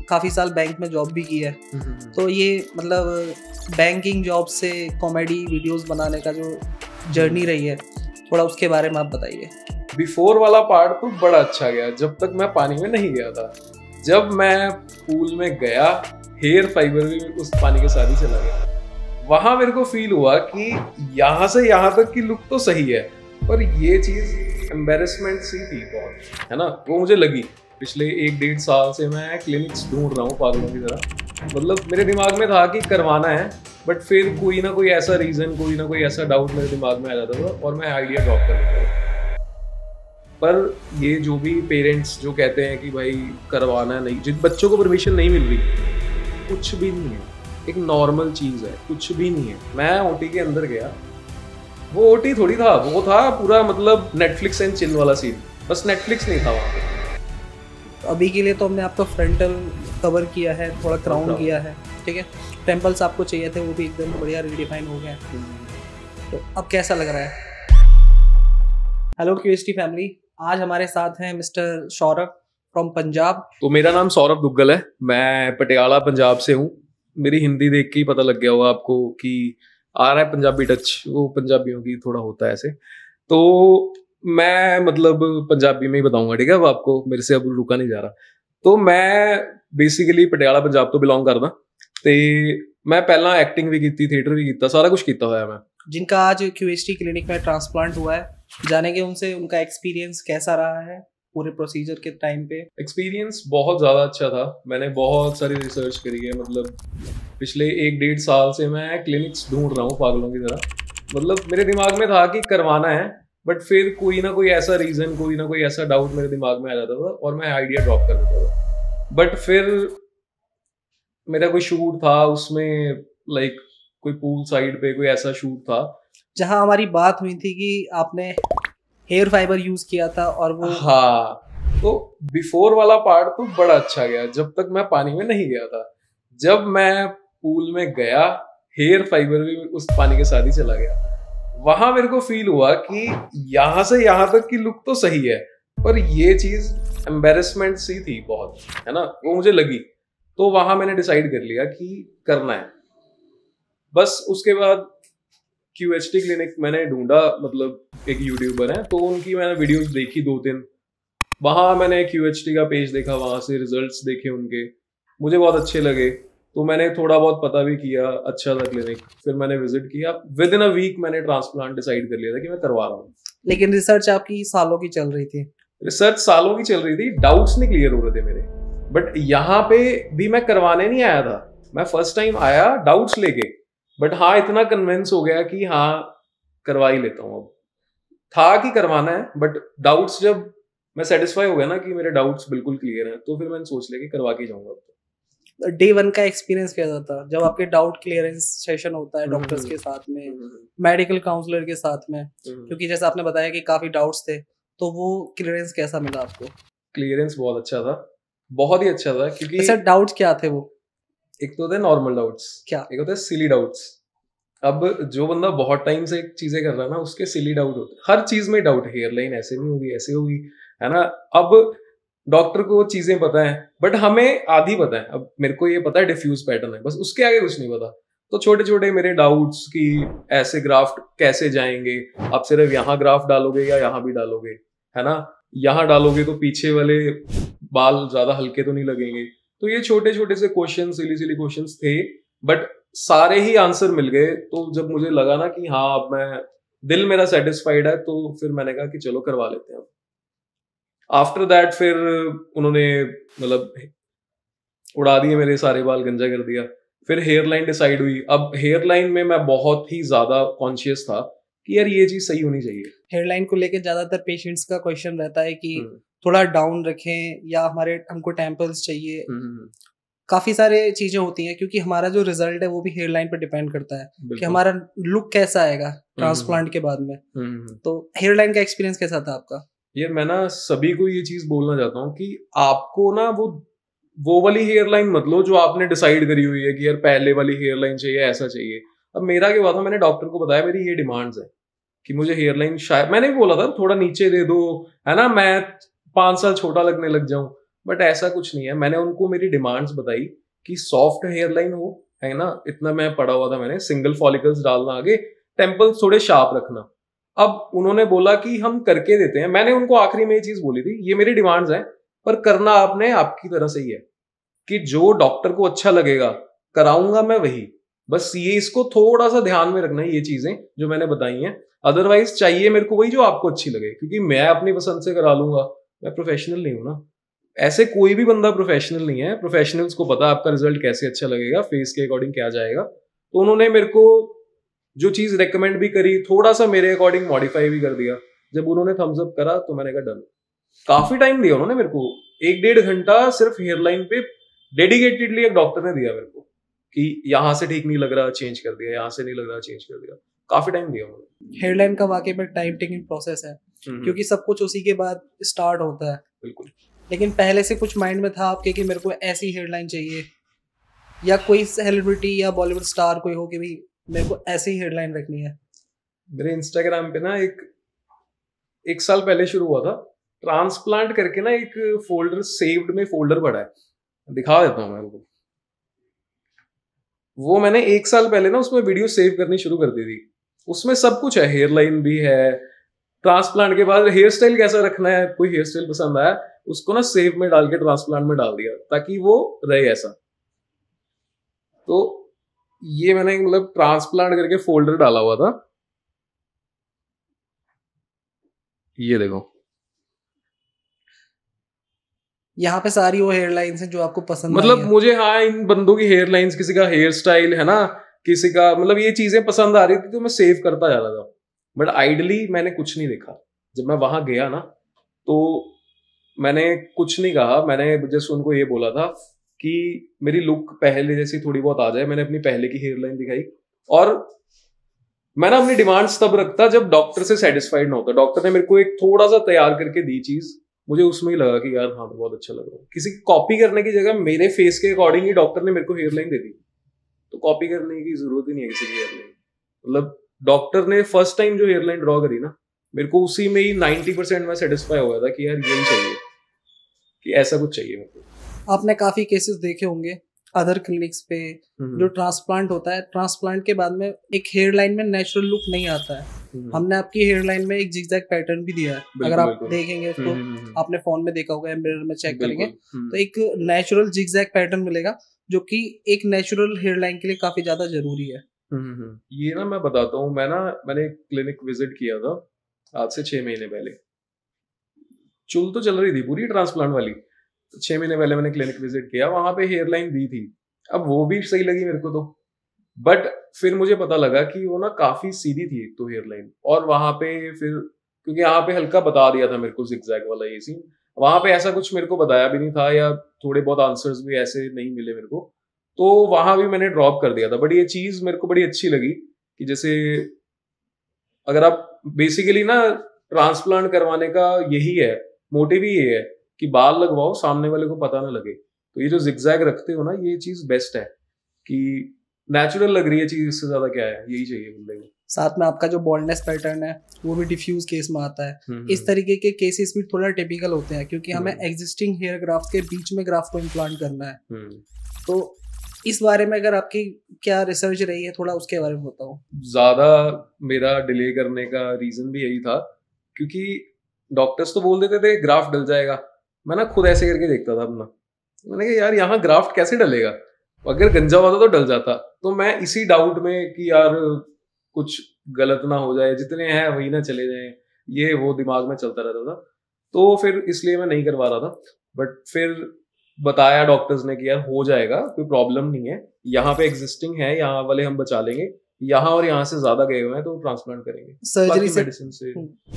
काफ़ी साल बैंक में जॉब भी की है, तो ये मतलब बैंकिंग जॉब से कॉमेडी वीडियोस बनाने का जो जर्नी रही है, थोड़ा उसके बारे में आप बताइए। बिफोर वाला पार्ट तो बड़ा अच्छा गया जब तक मैं पानी में नहीं गया था। जब मैं पूल में गया, हेयर फाइबर भी उस पानी के साथ ही चला गया। वहां मेरे को फील हुआ कि यहाँ से यहाँ तक की लुक तो सही है, पर ये चीज एम्बेरसमेंट सी थी बहुत, है ना। वो मुझे लगी। पिछले 1-1.5 साल से मैं क्लिनिक्स ढूंढ रहा हूँ पागलों की तरह। मतलब मेरे दिमाग में था कि करवाना है, बट फिर कोई ना कोई ऐसा रीजन, कोई ना कोई ऐसा डाउट मेरे दिमाग में आ जाता था और मैं आइडिया ड्रॉप कर देता था। पर ये जो भी पेरेंट्स जो कहते हैं कि भाई करवाना नहीं, जिन बच्चों को परमिशन नहीं मिल रही, कुछ भी नहीं है, एक नॉर्मल चीज है, कुछ भी नहीं है। मैं ओटी के अंदर गया, वो ओटी थोड़ी था, वो था पूरा मतलब नेटफ्लिक्स एंड चिल वाला सीन, बस नेटफ्लिक्स नहीं था वहाँ पे। अभी के लिए तो हमने आपका फ्रंटल कवर किया है, थोड़ा क्राउन किया है, ठीक है। टेम्पल्स आपको चाहिए थे, वो भी एकदम बढ़िया रिडिफाइन हो गए। तो अब कैसा लग रहा है? हेलो क्यूएसटी फैमिली, आज हमारे साथ हैं मिस्टर सौरभ फ्रॉम पंजाब। तो मेरा नाम सौरभ दुग्गल है, मैं पटियाला पंजाब से हूँ। मेरी हिंदी देख के ही पता लग गया होगा आपको कि आ रहा है पंजाबी टच, वो पंजाबियों की थोड़ा होता है ऐसे। तो मैं मतलब पंजाबी में ही बताऊंगा, ठीक है। अब आपको मेरे से अब रुका नहीं जा रहा। तो मैं बेसिकली पटियाला पंजाब तो बिलोंग करदा ते मैं पहला एक्टिंग भी की, थिएटर भी किया, सारा कुछ किया हुआ है मैं। जिनका आज क्यूएसटी क्लिनिक में ट्रांसप्लांट हुआ है, जानेंगे उनसे उनका एक्सपीरियंस कैसा रहा है पूरे प्रोसीजर के टाइम पे। एक्सपीरियंस बहुत ज़्यादा अच्छा था। मैंने बहुत सारी रिसर्च करी है, मतलब पिछले 1-1.5 साल से मैं क्लिनिक्स ढूंढ रहा हूँ पागलों की तरह। मतलब मेरे दिमाग में था कि करवाना है, बट फिर कोई ना कोई ऐसा रीज़न, कोई ना कोई ऐसा डाउट मेरे दिमाग में आ जाता था और मैं आइडिया ड्रॉप कर देता था। बट फिर मेरा कोई शूट था उसमें, लाइक कोई पूल साइड पे कोई ऐसा शूट था जहां हमारी बात हुई थी कि आपने हेयर फाइबर यूज किया था और वो हाँ। तो बिफोर वाला पार्ट तो बड़ा अच्छा गया जब तक मैं पानी में नहीं गया था। जब मैं पूल में गया, हेयर फाइबर भी उस पानी के साथ ही चला गया। वहां मेरे को फील हुआ कि यहाँ से यहाँ तक की लुक तो सही है, पर ये चीज एम्बेरसमेंट सी थी बहुत, है ना। वो मुझे लगी। तो वहां मैंने डिसाइड कर लिया कि करना है। बस उसके बाद क्यूएचटी क्लिनिक मैंने ढूंढा, मतलब एक यूट्यूबर है तो उनकी मैंने वीडियोस देखी 2-3। वहाँ मैंने क्यूएचटी का पेज देखा, वहाँ से रिजल्ट्स देखे उनके, मुझे बहुत अच्छे लगे। तो मैंने थोड़ा बहुत पता भी किया, अच्छा था क्लिनिक। फिर मैंने विजिट किया, विद इन अ वीक मैंने ट्रांसप्लांट डिसाइड कर लिया था कि मैं करवा रहा हूँ। लेकिन रिसर्च आपकी सालों की चल रही थी। रिसर्च सालों की चल रही थी, डाउट्स नहीं क्लियर हो रहे थे मेरे। बट यहाँ पे भी मैं करवाने नहीं आया था, मैं फर्स्ट टाइम आया डाउट्स लेके। बट हाँ, इतना कन्विंस हो गया कि हाँ करवा ही लेता हूँ। अब था कि करवाना है, बट डाउट्स जब मैं सेटिस्फाई हो गया ना कि मेरे डाउट्स बिल्कुल क्लियर हैं, तो फिर मैंने सोच लिया कि करवा के जाऊंगा। डे 1 का एक्सपीरियंस कैसा था जब आपके डाउट क्लियरेंस सेशन होता है डॉक्टर्स के साथ में, मेडिकल काउंसलर के साथ में? क्योंकि जैसे आपने बताया कि काफी डाउट्स थे, तो वो क्लियरेंस कैसा मिला आपको? क्लियरेंस बहुत अच्छा था, बहुत ही अच्छा था। क्योंकि अच्छा, डाउट्स क्या थे वो? एक तो होते हैं नॉर्मल डाउट्स, क्या? एक होता है सिली डाउट्स। अब जो बंदा बहुत टाइम से चीजें कर रहा है ना, उसके सिली डाउट होते हैं। हर चीज में डाउट, हेयर लाइन ऐसे नहीं होगी, ऐसे होगी, है ना। अब डॉक्टर को चीजें पता है, बट हमें आधी पता है। अब मेरे को ये पता है डिफ्यूज पैटर्न है, बस उसके आगे कुछ नहीं पता। तो छोटे छोटे मेरे डाउट्स कि ऐसे ग्राफ्ट कैसे जाएंगे, आप सिर्फ यहाँ ग्राफ्ट डालोगे या यहाँ भी डालोगे, है ना। यहाँ डालोगे तो पीछे वाले बाल ज्यादा हल्के तो नहीं लगेंगे। तो ये छोटे छोटे से क्वेश्चन, सिली सिली क्वेश्चंस थे, बट सारे ही आंसर मिल गए। तो जब मुझे लगा ना कि हाँ अब मैं, दिल मेरा सेटिस्फाइड है, तो फिर मैंने कहा कि चलो करवा लेते हैं। आफ्टर दैट फिर उन्होंने मतलब उड़ा दिए मेरे सारे बाल, गंजा कर दिया। फिर हेयर लाइन डिसाइड हुई। अब हेयर लाइन में मैं बहुत ही ज्यादा कॉन्शियस था कि यार ये चीज सही होनी चाहिए। हेयर लाइन को लेकर ज्यादातर पेशेंट्स का क्वेश्चन रहता है कि थोड़ा डाउन रखें या हमको टेम्पल्स चाहिए। काफी सारे चीजें होती हैं, क्योंकि हमारा जो रिजल्ट है वो भी हेयर लाइन पर डिपेंड करता है कि हमारा लुक कैसा आएगा ट्रांसप्लांट के बाद में। तो हेयर लाइन का एक्सपीरियंस कैसा था आपका? यार मैं ना सभी को ये चीज बोलना चाहता हूँ कि आपको ना वो वाली हेयर लाइन मत लो जो आपने डिसाइड करी हुई है कि यार पहले वाली हेयर लाइन चाहिए, ऐसा चाहिए। अब मेरा क्या हुआ था, मैंने डॉक्टर को बताया मेरी ये डिमांड्स है कि मुझे हेयर लाइन, शायद मैंने भी बोला था थोड़ा नीचे दे दो, है ना, मैं 5 साल छोटा लगने लग जाऊं। बट ऐसा कुछ नहीं है। मैंने उनको मेरी डिमांड्स बताई कि सॉफ्ट हेयर लाइन हो, है ना, इतना मैं पढ़ा हुआ था मैंने, सिंगल फॉलिकल्स डालना आगे, टेम्पल्स थोड़े शार्प रखना। अब उन्होंने बोला कि हम करके देते हैं। मैंने उनको आखिरी में ये चीज बोली थी, ये मेरी डिमांड्स हैं, पर करना आपने आपकी तरह से ही है, कि जो डॉक्टर को अच्छा लगेगा कराऊंगा मैं वही। बस ये इसको थोड़ा सा ध्यान में रखना है, ये चीजें जो मैंने बताई हैं। अदरवाइज चाहिए मेरे को वही जो आपको अच्छी लगे, क्योंकि मैं अपनी पसंद से करा लूंगा, मैं प्रोफेशनल नहीं हूं ना। ऐसे कोई भी बंदा प्रोफेशनल नहीं है। प्रोफेशनल्स को पता आपका रिजल्ट कैसे अच्छा लगेगा, फेस के अकॉर्डिंग क्या जाएगा। तो उन्होंने मेरे को जो चीज रेकमेंड भी करी, थोड़ा सा मेरे अकॉर्डिंग मॉडिफाई भी कर दिया। जब उन्होंने थम्स अप करा तो मैंने कहा डन। काफी टाइम दिया उन्होंने मेरे को, 1-1.5 घंटा सिर्फ हेयरलाइन पे डेडिकेटेडली एक डॉक्टर ने दिया मेरे को, कि यहाँ से ठीक नहीं लग रहा चेंज कर दिया, यहाँ से नहीं लग रहा चेंज कर दिया। काफी टाइम दिया उन्होंने। हेयरलाइन का वाकई में टाइम टेकिंग प्रोसेस है, क्योंकि सब कुछ उसी के बाद स्टार्ट होता है। बिल्कुल। लेकिन पहले से कुछ माइंड में था आपके कि मेरे को ऐसी हेयरलाइन चाहिए, या कोई सेलिब्रिटी या बॉलीवुड स्टार कोई हो कि भाई मेरे को ऐसी हेयरलाइन रखनी है? मेरे इंस्टाग्राम पे ना एक साल पहले शुरू हुआ था, ट्रांसप्लांट करके ना एक फोल्डर, सेव्ड में फोल्डर पड़ा है, दिखा देता हूँ मैं आपको। वो मैंने 1 साल पहले ना उसमें वीडियो सेव करनी शुरू कर दी थी। उसमें सब कुछ है, हेयरलाइन भी है, ट्रांसप्लांट के बाद हेयर स्टाइल कैसा रखना है, कोई हेयर स्टाइल पसंद आया उसको ना सेव में डाल के ट्रांसप्लांट में डाल दिया, ताकि वो रहे ऐसा। तो ये मैंने मतलब ट्रांसप्लांट करके फोल्डर डाला हुआ था, ये देखो। यहाँ पे सारी वो हेयरलाइंस हैं जो आपको पसंद मतलब आई है। मुझे, हाँ, इन बंदों की हेयरलाइंस, किसी का हेयर स्टाइल है ना, किसी का मतलब ये चीजें पसंद आ रही थी, तो मैं सेव करता जा रहा था। बट आइडली मैंने कुछ नहीं देखा। जब मैं वहां गया ना तो मैंने कुछ नहीं कहा, मैंने जस्ट उनको ये बोला था कि मेरी लुक पहले जैसी थोड़ी बहुत आ जाए। मैंने अपनी पहले की हेयरलाइन दिखाई, और मैं ना अपनी डिमांड्स तब रखता जब डॉक्टर से सेटिस्फाइड ना होता। डॉक्टर ने मेरे को एक थोड़ा सा तैयार करके दी चीज, मुझे उसमें ही लगा कि यार हाँ तो बहुत अच्छा लग रहा है। किसी कॉपी करने की जगह मेरे फेस के अकॉर्डिंग ही डॉक्टर ने मेरे को हेयरलाइन दे दी, तो कॉपी करने की जरूरत ही नहीं है किसी की हेयरलाइन। मतलब डॉक्टर ने फर्स्ट टाइम जो हेयरलाइन ड्रॉ करी ना, मेरे को उसी में ही 90% में सेटिस्फाई हो गया था कि यार यही चाहिए, कि ऐसा कुछ चाहिए मेरे को। आपने काफी केसेस देखे होंगे अदर क्लिनिक्स पे, जो ट्रांसप्लांट होता है, ट्रांसप्लांट के बाद में एक हेयरलाइन में नेचुरल लुक नहीं आता है। हमने आपकी हेयरलाइन में एक जिगजैग पैटर्न भी दिया है, अगर आप देखेंगे उसको, आपने फोन में देखा होगा या मिरर में चेक करेंगे तो एक नेचुरल जिगजैग पैटर्न मिलेगा, जो कि एक नेचुरल हेयरलाइन के लिए काफी ज्यादा जरूरी है। ये ना मैं बताता हूँ, मैंने क्लिनिक विजिट किया था आज से 6 महीने पहले। चुल तो चल रही थी पूरी ट्रांसप्लांट वाली। 6 महीने पहले मैंने क्लिनिक विजिट किया, वहां पे हेयरलाइन दी थी। अब वो भी सही लगी मेरे को तो, बट फिर मुझे पता लगा कि वो ना काफी सीधी थी एक तो हेयरलाइन, और वहां पे फिर क्योंकि यहाँ पे हल्का बता दिया था मेरे को जिगजैग वाला ये सीन, वहां पे ऐसा कुछ मेरे को बताया भी नहीं था, या थोड़े बहुत आंसर्स भी ऐसे नहीं मिले मेरे को, तो वहां भी मैंने ड्रॉप कर दिया था। बट ये चीज मेरे को बड़ी अच्छी लगी कि जैसे अगर आप बेसिकली ना ट्रांसप्लांट करवाने का यही है, मोटिव ही ये है कि बाल लगवाओ, सामने वाले को पता ना लगे। तो ये जो जिगजैग रखते हो ना, ये चीज बेस्ट है कि नेचुरल लग रही है चीज, इससे ज्यादा क्या है, यही चाहिए बंदे को। साथ में आपका जो बॉल्डनेस पैटर्न है वो भी डिफ्यूज केस में आता है। इस तरीके के केसेस भी थोड़ा टिपिकल होते हैं, क्योंकि हमें एग्जिस्टिंग हेयर ग्राफ्ट के बीच में ग्राफ्ट को इम्प्लांट करना है। तो इस बारे में अगर आपकी क्या रिसर्च रही है, थोड़ा उसके बारे में बताओ। ज्यादा मेरा डिले करने का रीजन भी यही था, क्योंकि डॉक्टर्स तो बोल देते थे ग्राफ्ट डल जाएगा, मैं ना खुद ऐसे करके देखता था अपना। मैंने कहा यार यहाँ ग्राफ्ट कैसे डलेगा, अगर गंजा होता तो डल जाता। तो मैं इसी डाउट में कि यार कुछ गलत ना हो जाए, जितने हैं वही ना चले जाए, ये वो दिमाग में चलता रहता था। तो फिर इसलिए मैं नहीं करवा रहा था। बट फिर बताया डॉक्टर्स ने कि यार हो जाएगा, कोई प्रॉब्लम नहीं है, यहाँ पे एग्जिस्टिंग है, यहाँ वाले हम बचा लेंगे, यहाँ और यहाँ से ज्यादा गए हुए हैं तो ट्रांसप्लांट करेंगे।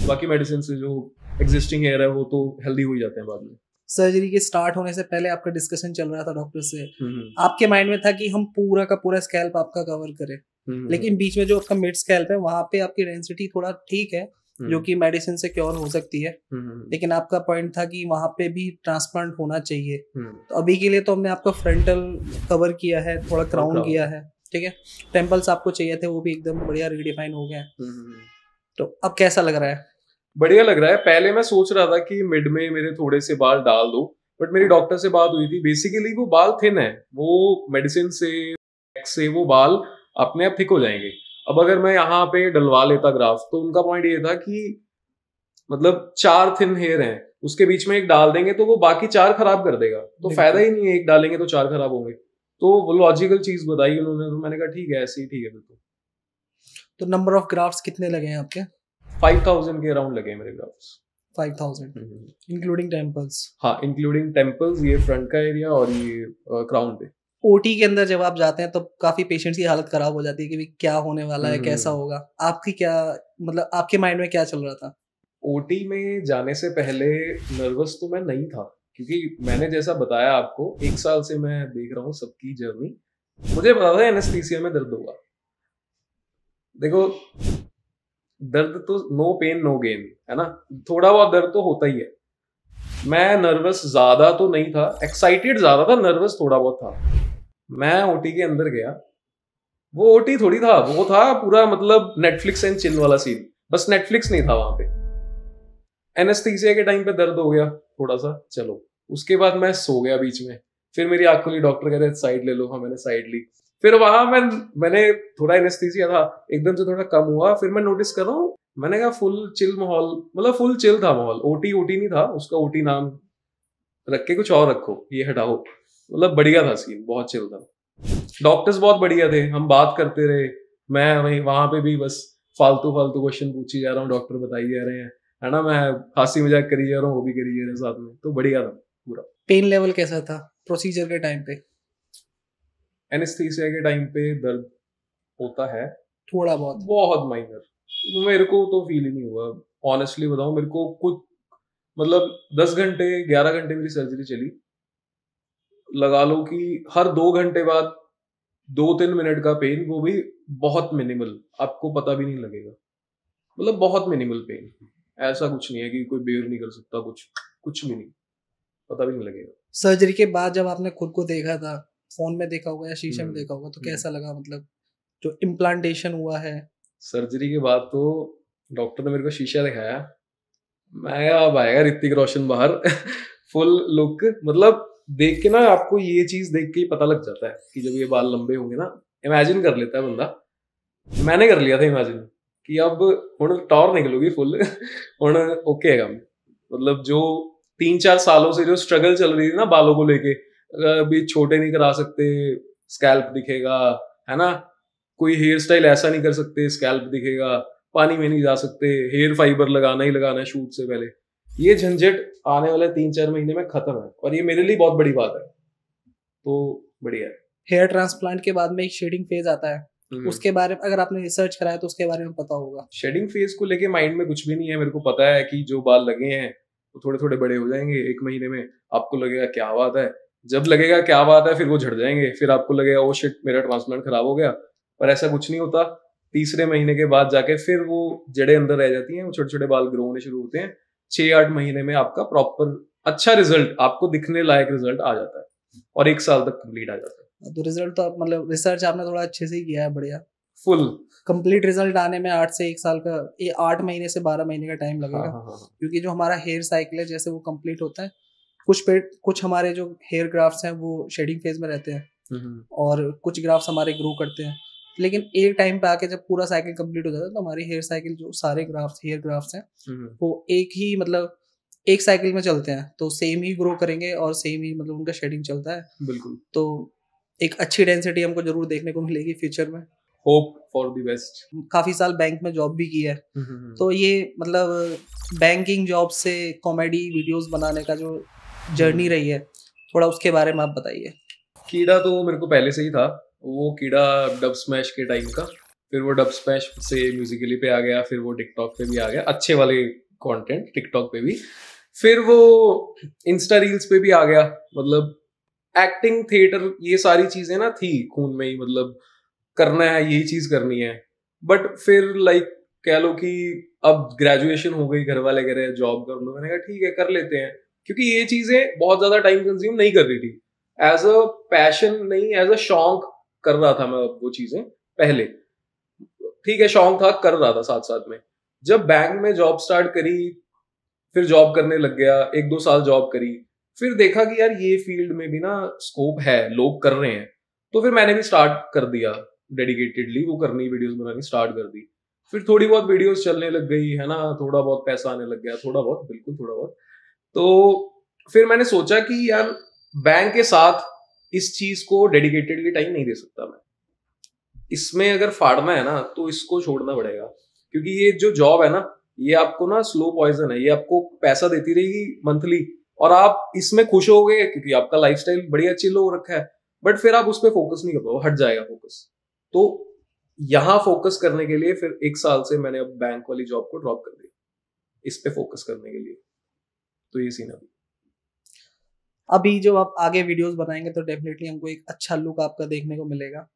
बाकी मेडिसिन से जो एग्जिस्टिंग हेयर है वो तो हेल्दी हो ही जाते हैं बाद में। सर्जरी के स्टार्ट होने से पहले आपका डिस्कशन चल रहा था डॉक्टर से, आपके माइंड में था कि हम पूरा का पूरा स्कैल्प आपका कवर करें, लेकिन बीच में जो आपका मिड स्कैल्प है वहां पे आपकी डेंसिटी थोड़ा ठीक है, जो कि मेडिसिन से क्योर हो सकती है, लेकिन आपका पॉइंट था कि वहां पे भी ट्रांसप्लांट होना चाहिए। तो अभी के लिए तो हमने आपका फ्रंटल कवर किया है, थोड़ा क्राउन किया है, ठीक है, टेम्पल्स आपको चाहिए थे वो भी एकदम बढ़िया रिडिफाइन हो गए। तो अब कैसा लग रहा है? बढ़िया लग रहा है। पहले मैं सोच रहा था कि मिड में मेरे थोड़े से बाल डाल दो, बट मेरी डॉक्टर से बात हुई थी, बेसिकली वो बाल थिन है, वो मेडिसिन से वो बाल अपने आप थिक हो जाएंगे। अब अगर मैं यहाँ पे डलवा लेता ग्राफ, तो उनका पॉइंट ये था कि मतलब 4 थिन हेयर हैं, उसके बीच में एक डाल देंगे तो वो बाकी 4 खराब कर देगा, तो फायदा ही नहीं है, एक डालेंगे तो 4 खराब होंगे। तो वो लॉजिकल चीज बताई उन्होंने, तो मैंने कहा ठीक है, ऐसे ही ठीक है फिर तो नंबर ऑफ ग्राफ्स कितने लगे हैं आपके? 5000 के अराउंड लगे मेरे ग्राफ्स। 5000 including temples? हाँ, इंक्लूडिंग टेम्पल्स, ये फ्रंट का एरिया और ये क्राउन पे। ओटी के अंदर जब आप जाते हैं तो काफी पेशेंट्स की हालत खराब हो जाती है कि क्या होने वाला है, कैसा होगा, आपकी क्या मतलब आपके माइंड में क्या चल रहा था? ओटी में जाने से पहले नर्वस तो मैं नहीं था, क्योंकि मैंने जैसा बताया आपको, 1 साल से मैं देख रहा हूँ सबकी जर्नी। मुझे पता था एनेस्थीसिया में दर्द होगा। देखो, दर्द तो नो पेन नो गेन है ना, थोड़ा बहुत दर्द तो होता ही है। मैं नर्वस ज्यादा तो नहीं था, एक्साइटेड ज्यादा था, नर्वस थोड़ा बहुत था। मैं ओटी के अंदर गया, वो ओटी थोड़ी था, वो था पूरा मतलब नेटफ्लिक्स एंड चिल वाला सीन, बस नेटफ्लिक्स नहीं था वहां पे। एनेस्थीसिया के टाइम पे दर्द हो गया थोड़ा सा, चलो, उसके बाद मैं सो गया बीच में, फिर मेरी आंख खुली, डॉक्टर कह रहे साइड ले लो, हाँ मैंने साइड ली। फिर वहां मैंने थोड़ा एनेस्थीसिया था, एकदम से थोड़ा कम हुआ, फिर मैं नोटिस कर रहा हूँ, मैंने कहा फुल चिल माहौल, मतलब फुल चिल था माहौल। ओटी ओटी नहीं था, उसका ओटी नाम रख के कुछ और रखो, ये हटाओ, मतलब बढ़िया था सीन, बहुत चिल था। डॉक्टर्स बहुत बढ़िया थे, हम बात करते रहे, मैं वहीं वहां पे भी बस फालतू फालतू क्वेश्चन पूछी जा रहा हूँ, डॉक्टर बताई जा रहे हैं, है ना, मैं हंसी मजाक करी जा रहा हूँ, वो भी करी जा रहे हैं साथ में, तो बढ़िया था पूरा। पेन लेवल कैसा था प्रोसीजर के टाइम पे? एनेस्थीसिया के टाइम पे दर्द होता है थोड़ा बहुत? बहुत माइनर, मेरे को तो फील ही नहीं हुआ, ऑनेस्टली बताऊं, मेरे को कुछ मतलब 10 घंटे 11 घंटे मेरी सर्जरी चली, लगा लो कि हर 2 घंटे बाद 2-3 मिनट का पेन, वो भी बहुत मिनिमल, आपको पता भी नहीं लगेगा, मतलब बहुत मिनिमल पेन, ऐसा कुछ नहीं है कि कोई बेयर नहीं कर सकता, कुछ भी नहीं, पता भी नहीं लगेगा। सर्जरी के बाद जब आपने खुद को देखा था, फोन में देखा होगा या शीशे में देखा होगा, तो कैसा लगा, मतलब जो इम्प्लांटेशन हुआ है? सर्जरी के बाद तो डॉक्टर ने मेरे को शीशा दिखाया, मैं अब आएगा ऋतिक रोशन बाहर फुल लुक, मतलब देख के ना आपको ये चीज देख के ही पता लग जाता है कि जब ये बाल लंबे होंगे ना, इमेजिन कर लेता है बंदा। मैंने कर लिया था इमेजिन कि अब हुण टॉर निकलूगी फुल हुण ओके है काम, मतलब जो 3-4 सालों से जो स्ट्रगल चल रही थी ना बालों को लेके, अभी छोटे नहीं करा सकते, स्कैल्प दिखेगा, है ना, कोई हेयर स्टाइल ऐसा नहीं कर सकते, स्कैल्प दिखेगा, पानी में नहीं जा सकते, हेयर फाइबर लगाना ही लगाना है शूट से पहले, ये झंझट आने वाले 3-4 महीने में खत्म है, और ये मेरे लिए बहुत बड़ी बात है, तो बढ़िया है। हेयर ट्रांसप्लांट के बाद में एक शेडिंग फेज आता है, उसके बारे में अगर आपने रिसर्च कराया तो उसके बारे में पता होगा? शेडिंग फेज को लेके माइंड में कुछ भी नहीं है, मेरे को पता है कि जो बाल लगे हैं वो थोड़े थोड़े बड़े हो जाएंगे 1 महीने में, आपको लगेगा क्या बात है, जब लगेगा क्या बात है फिर वो झड़ जाएंगे, फिर आपको लगेगा ओ शिट मेरा ट्रांसप्लांट खराब हो गया, पर ऐसा कुछ नहीं होता। तीसरे महीने के बाद जाके फिर वो जड़ें अंदर रह जाती हैं, वो छोटे छोटे बाल ग्रो होने शुरू होते हैं, 6-8 महीने में आपका प्रॉपर अच्छा रिजल्ट, आपको दिखने लायक रिजल्ट आ जाता है, और 1 साल तक कंप्लीट आ जाता है। तो रिजल्ट तो मतलब रिसर्च आपने थोड़ा अच्छे से ही किया है, बढ़िया। फुल कंप्लीट रिजल्ट आने में 8 से 1 साल का, 8 महीने से 12 महीने का टाइम लगेगा। हाँ। क्योंकि जो हमारा हेयर साइकिल है जैसे वो कंप्लीट होता है, कुछ हमारे जो हेयर ग्राफ्ट्स हैं वो शेडिंग फेज में रहते हैं और कुछ ग्राफ्ट्स हमारे ग्रो करते हैं, लेकिन एक टाइम पे आके जब पूरा साइकिल कंप्लीट हो जाता है तो हमारी हेयर साइकिल जो सारे हेयर ग्राफ्ट्स हैं वो एक ही मतलब एक साइकिल में चलते हैं, तो सेम ही ग्रो करेंगे और सेम ही मतलब उनका शेडिंग चलता है। बिल्कुल, तो एक अच्छी डेंसिटी हमको जरूर देखने को मिलेगी फ्यूचर में। Hope for the best. काफी साल बैंक में जॉब भी की है, तो ये मतलब बैंकिंग जॉब से कॉमेडी वीडियोस बनाने का जो जर्नी रही है, थोड़ा उसके बारे में आप बताइए। कीड़ा तो मेरे को पहले से ही था, वो कीड़ा डब स्मैश के टाइम का, फिर वो डब स्मैश से म्यूजिकली पे आ गया, फिर वो टिकटॉक पे भी आ गया, अच्छे वाले कंटेंट टिकटॉक पे भी, फिर वो इंस्टा रील्स पे भी आ गया, मतलब एक्टिंग थिएटर ये सारी चीजें ना थी खून में ही, मतलब करना है यही चीज करनी है। बट फिर लाइक कह लो कि अब ग्रेजुएशन हो गई, घर वाले कह रहे हैं जॉब कर लो, मैंने कहा ठीक है कर लेते हैं, क्योंकि ये चीजें बहुत ज्यादा टाइम कंज्यूम नहीं कर रही थी, एज अ पैशन नहीं, एज अ शौक कर रहा था मैं वो चीजें पहले, ठीक है शौक था, कर रहा था साथ साथ में। जब बैंक में जॉब स्टार्ट करी, फिर जॉब करने लग गया, 1-2 साल जॉब करी, फिर देखा कि यार ये फील्ड में भी ना स्कोप है, लोग कर रहे हैं, तो फिर मैंने भी स्टार्ट कर दिया डेडिकेटेडली वो करनी, वीडियोस बनानी स्टार्ट कर दी। फिर थोड़ी बहुत वीडियोस चलने लग गई है ना, थोड़ा बहुत पैसा आने लग गया, थोड़ा बहुत, बिल्कुल थोड़ा बहुत। तो फिर मैंने सोचा कि यार बैंक के साथ इस चीज को डेडिकेटेडली टाइम नहीं दे सकता मैं, इसमें अगर फाड़ना है ना तो इसको छोड़ना पड़ेगा, क्योंकि ये जो जॉब है ना ये आपको ना स्लो पॉइजन है, ये आपको पैसा देती रहेगी मंथली और आप इसमें खुश हो गए क्योंकि आपका लाइफस्टाइल बढ़िया चिल हो रखा है, बट फिर आप उस पर फोकस नहीं कर पाओ, हट जाएगा फोकस। तो यहाँ फोकस करने के लिए फिर 1 साल से मैंने अब बैंक वाली जॉब को ड्रॉप कर दिया इस पे फोकस करने के लिए। तो ये सीन है। अभी जो आप आगे वीडियोस बनाएंगे तो डेफिनेटली हमको एक अच्छा लुक आपका देखने को मिलेगा।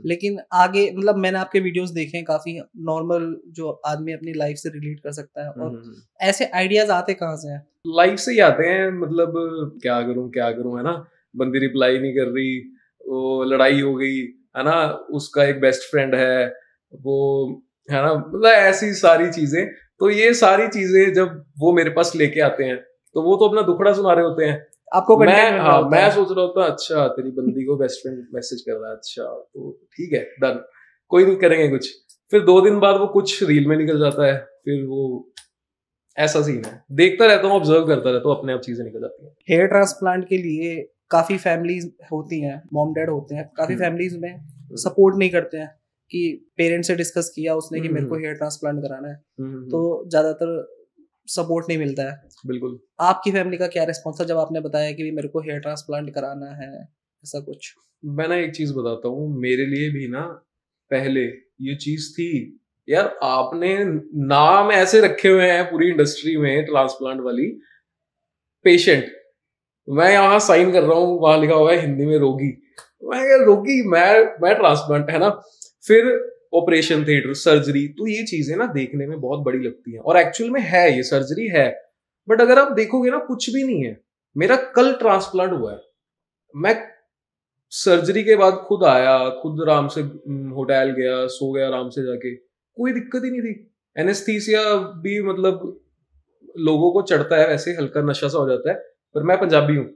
लेकिन आगे मतलब मैंने आपके वीडियोस देखे हैं, काफी नॉर्मल जो आदमी अपनी लाइफ से रिलेट कर सकता है, और ऐसे आइडियाज आते कहाँ से हैं? लाइफ से ही आते हैं, मतलब क्या करूं है ना, बंदी रिप्लाई नहीं कर रही, वो लड़ाई हो गई है ना, उसका एक बेस्ट फ्रेंड है वो, है ना, मतलब ऐसी सारी चीजें। तो ये सारी चीजें जब वो मेरे पास लेके आते हैं तो वो तो अपना दुखड़ा सुना रहे होते हैं, आपको मैं सोच रहा होता अच्छा तेरी बंदी को बेस्ट फ्रेंड मैसेज कर रहा है, अच्छा तो ठीक है डन, कोई नहीं करेंगे कुछ। फिर 2 दिन बाद वो कुछ रील में निकल जाता है, फिर वो ऐसा सीन है, देखता रहता हूँ, ऑब्जर्व करता रहता हूँ, अपने आप चीजें निकल जाती हैं। हेयर ट्रांसप्लांट के लिए काफी फैमिलीज होती हैं, मॉम डैड होते हैं, काफी फैमिलीज में सपोर्ट नहीं करते हैं कि पेरेंट्स से डिस्कस किया उसने कि मेरे को हेयर ट्रांसप्लांट कराना है, तो ज्यादातर सपोर्ट नहीं मिलता है। बिल्कुल। आपकी फैमिली का क्या रिस्पॉन्स था जब आपने बताया कि मेरे को हेयर ट्रांसप्लांट कराना है, ऐसा कुछ? मैं ना एक चीज बताता हूँ, मेरे लिए भी ना पहले ये चीज थी यार, आपने नाम ऐसे रखे हुए हैं पूरी इंडस्ट्री में ट्रांसप्लांट वाली, पेशेंट, मैं यहाँ साइन कर रहा हूँ, वहां लिखा हुआ है हिंदी में रोगी, मैं रोगी, मैं ट्रांसप्लांट, है ना। फिर ऑपरेशन थिएटर, सर्जरी, तो ये चीजें ना देखने में बहुत बड़ी लगती हैं और एक्चुअल में है, ये सर्जरी है, बट अगर आप देखोगे ना कुछ भी नहीं है। मेरा कल ट्रांसप्लांट हुआ है, मैं सर्जरी के बाद खुद आया, खुद आराम से होटल गया, सो गया आराम से जाके, कोई दिक्कत ही नहीं थी। एनेस्थीसिया भी मतलब लोगों को चढ़ता है वैसे, हल्का नशा सा हो जाता है, पर मैं पंजाबी हूँ,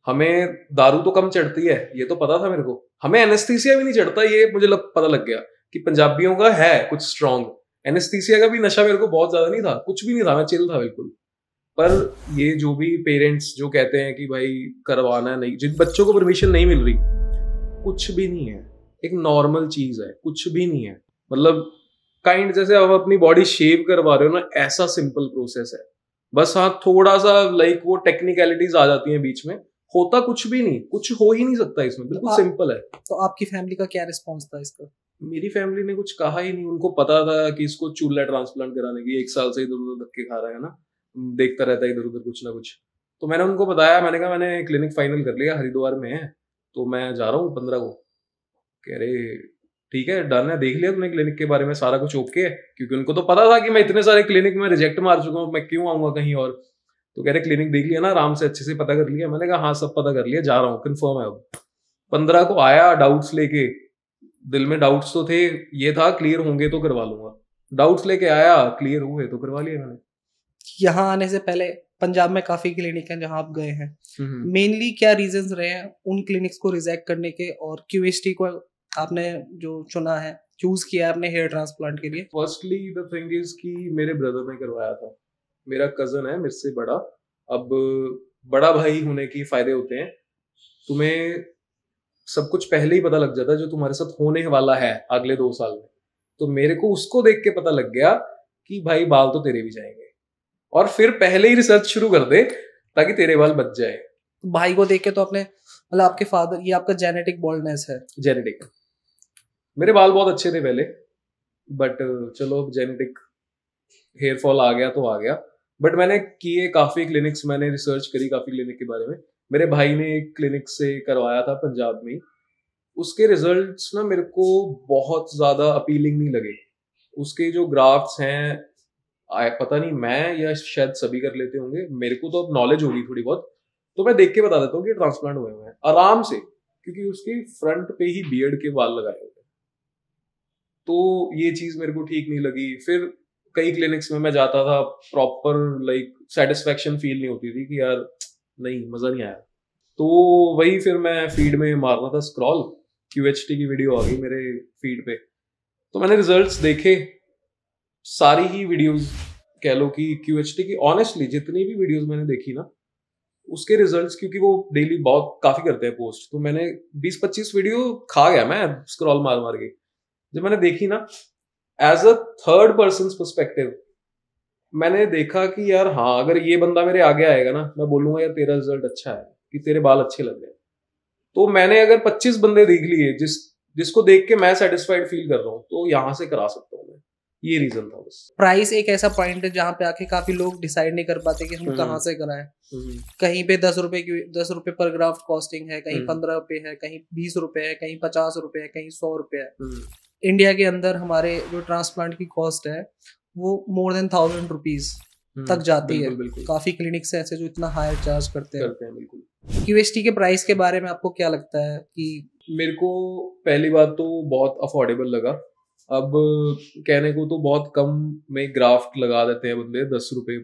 हमें दारू तो कम चढ़ती है, ये तो पता था मेरे को, हमें एनेस्थीसिया भी नहीं चढ़ता, ये मुझे पता लग गया कि पंजाबियों का है कुछ स्ट्रॉन्ग। एनेस्थीसिया का भी नशा मेरे को बहुत ज्यादा नहीं था, कुछ भी नहीं था, मैं चिल था बिल्कुल। पर ये जो भी पेरेंट्स जो कहते हैं कि भाई करवाना नहीं, जिन बच्चों को परमिशन नहीं मिल रही, कुछ भी नहीं है, एक नॉर्मल चीज है, कुछ भी नहीं है, मतलब काइंड जैसे आप अपनी बॉडी शेव करवा रहे हो ना, ऐसा सिंपल प्रोसेस है। बस हाँ थोड़ा सा लाइक वो टेक्निकलिटीज आ जाती हैं बीच में, होता कुछ भी नहीं, कुछ हो ही नहीं सकता इसमें, बिल्कुल सिंपल है। तो आपकी फैमिली का क्या रिस्पॉन्स था इसका? मेरी फैमिली ने कुछ कहा ही नहीं, उनको पता था कि इसको चूल्हा ट्रांसप्लांट कराने की, 1 साल से इधर उधर धक्के खा रहा है ना, देखता रहता है इधर उधर कुछ ना कुछ। तो मैंने उनको बताया, मैंने कहा मैंने क्लिनिक फाइनल कर लिया, हरिद्वार में है, तो मैं जा रहा हूँ 15 को। कह रहे ठीक है डन है, देख लिया तुमने क्लिनिक के बारे में सारा कुछ ओके है, क्योंकि उनको तो पता था कि मैं इतने सारे क्लिनिक में रिजेक्ट मार चुका हूँ, मैं क्यों आऊंगा कहीं और। तो कह रहे क्लिनिक देख लिया ना आराम से, अच्छे से पता कर लिया। मैंने कहा हाँ सब पता कर लिया, जा रहा हूँ, कन्फर्म है। अब 15 को आया डाउट्स लेके, दिल में डाउट्स तो थे, ये था क्लियर होंगे तो करवा लूंगा, डाउट्स लेके आया, क्लियर हुए तो करवा लिया मैंने। यहाँ आने से पहले पंजाब में काफी क्लिनिक हैं जहाँ आप गए हैं, मेनली क्या रीजंस रहे हैं उन क्लिनिक्स को रिजेक्ट करने के, और क्यूएसटी को आपने जो चुना है, चूज किया आपने हेयर ट्रांसप्लांट के लिए? फर्स्टली द थिंग इज कि मेरे ब्रदर ने करवाया था, मेरा कजन है मेरे से बड़ा। अब बड़ा भाई होने की फायदे होते हैं, तुम्हें सब कुछ पहले ही पता लग जाता है जो तुम्हारे साथ होने वाला है अगले 2 साल में। तो मेरे को उसको देख के पता लग गया कि भाई बाल तो तेरे भी जाएंगे, और फिर पहले ही रिसर्च शुरू कर दे ताकि तेरे बाल बच जाए। भाई को देख के तो अपने मतलब आपके फादर, ये आपका जेनेटिक बॉल्डनेस है? जेनेटिक, मेरे बाल बहुत अच्छे थे पहले, बट चलो जेनेटिक हेयर फॉल आ गया तो आ गया। बट मैंने किए काफी क्लिनिक्स, मैंने रिसर्च करी काफी क्लिनिक के बारे में। मेरे भाई ने एक क्लिनिक से करवाया था पंजाब में, उसके रिजल्ट्स ना मेरे को बहुत ज्यादा अपीलिंग नहीं लगे। उसके जो ग्राफ्ट्स हैं, पता नहीं मैं या शायद सभी कर लेते होंगे, मेरे को तो अब नॉलेज होगी थोड़ी बहुत, तो मैं देख के बता देता हूँ कि ट्रांसप्लांट हुए हुए हैं आराम से, क्योंकि उसके फ्रंट पे ही बियर्ड के बाल लगाए हुए। तो ये चीज मेरे को ठीक नहीं लगी। फिर कई क्लिनिक्स में मैं जाता था, प्रॉपर लाइक सेटिस्फेक्शन फील नहीं होती थी कि यार नहीं मजा नहीं आया। तो वही फिर मैं फीड में मार रहा था स्क्रॉल, QHT की वीडियो आ गई मेरे फीड पे, तो मैंने रिजल्ट्स देखे, सारी ही वीडियोस कह लो कि QHT की, ऑनेस्टली जितनी भी वीडियोस मैंने देखी ना उसके रिजल्ट्स, क्योंकि वो डेली बहुत काफी करते हैं पोस्ट, तो मैंने 20-25 वीडियो खा गया मैं स्क्रॉल मार मार के। जब मैंने देखी ना as a third person perspective, मैंने देखा कि यार हाँ अगर ये बंदा मेरे आगे आएगा ना, मैं बोलूंगा यार तेरा रिजल्ट अच्छा है कि तेरे बाल अच्छे लग रहे हैं। तो मैंने अगर 25 बंदे देख लिए जिसको देख के मैं सेटिस्फाइड फील कर रहा हूँ, तो यहाँ से करा सकता हूँ मैं। ये रीजन था बस। प्राइस एक ऐसा पॉइंट है जहाँ पे आके काफी लोग डिसाइड नहीं कर पाते कि हम कहाँ से कराएं। कहीं पे 10 रुपए पर ग्राफ्ट कॉस्टिंग है, कहीं 15 रुपए है, कहीं 20 रुपए है, कहीं 50 रुपए है, कहीं 100 रुपए है। इंडिया के अंदर हमारे जो ट्रांसप्लांट की कॉस्ट है वो मोर देन 1000 रुपीज तक जाती है। काफी क्लिनिक्स ऐसे जो इतना हायर चार्ज करते हैं। बिल्कुल। QHT के प्राइस के बारे में आपको क्या लगता है? कि मेरे को पहली बात तो बहुत अफोर्डेबल लगा। अब कहने को तो बहुत कम में ग्राफ्ट लगा देते हैं बंदे, 10 रुपए